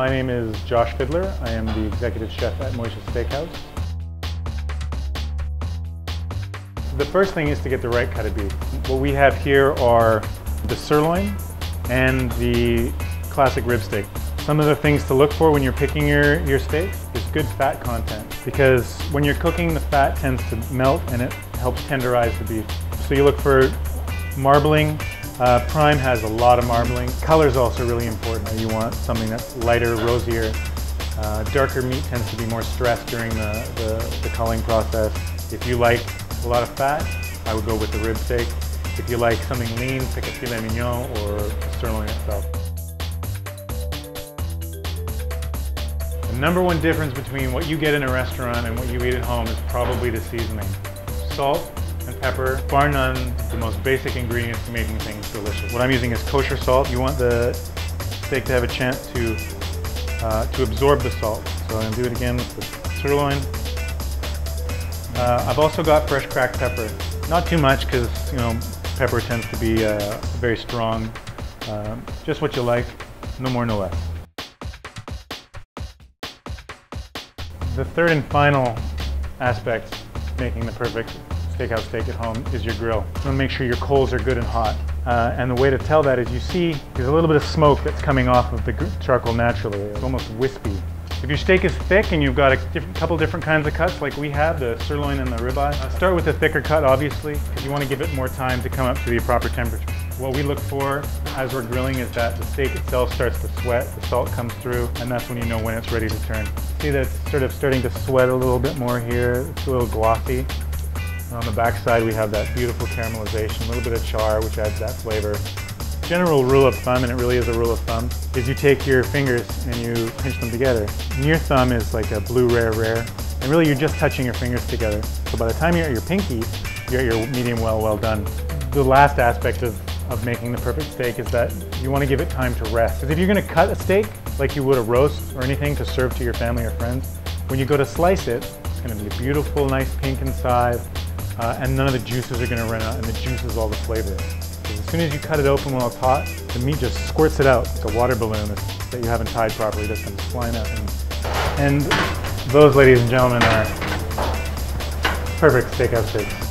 My name is Josh Fiddler. I am the executive chef at Moishe Steakhouse. The first thing is to get the right cut of beef. What we have here are the sirloin and the classic rib steak. Some of the things to look for when you're picking your steak is good fat content, because when you're cooking, the fat tends to melt and it helps tenderize the beef. So you look for marbling. Prime has a lot of marbling. Color is also really important. You want something that's lighter, rosier. Darker meat tends to be more stressed during the culling process. If you like a lot of fat, I would go with the rib steak. If you like something lean, pick a filet mignon or a sirloin itself. The number one difference between what you get in a restaurant and what you eat at home is probably the seasoning. Salt and pepper, bar none, the most basic ingredients to making things delicious. What I'm using is kosher salt. You want the steak to have a chance to absorb the salt. So I'm going to do it again with the sirloin. I've also got fresh cracked pepper. Not too much, because pepper tends to be very strong. Just what you like, no more, no less. The third and final aspect of making the perfect steakhouse steak at home is your grill. You want to make sure your coals are good and hot. And the way to tell that is you see there's a little bit of smoke that's coming off of the charcoal naturally. It's almost wispy. If your steak is thick and you've got a couple different kinds of cuts like we have, the sirloin and the ribeye, start with the thicker cut obviously, because you want to give it more time to come up to the proper temperature. What we look for as we're grilling is that the steak itself starts to sweat, the salt comes through, and that's when you know when it's ready to turn. See that it's sort of starting to sweat a little bit more here, it's a little glossy. And on the back side we have that beautiful caramelization, a little bit of char which adds that flavor. General rule of thumb, and it really is a rule of thumb, is you take your fingers and you pinch them together. Near thumb is like a blue rare, and really you're just touching your fingers together. So by the time you're at your pinky, you're at your medium well done. The last aspect of making the perfect steak is that you want to give it time to rest. Because if you're going to cut a steak like you would a roast or anything to serve to your family or friends, when you go to slice it, it's going to be a beautiful, nice pink inside, and none of the juices are going to run out, and the juice is all the flavor. As soon as you cut it open while it's hot, the meat just squirts it out like a water balloon that you haven't tied properly, just comes flying out. And those, ladies and gentlemen, are perfect steakhouse steaks.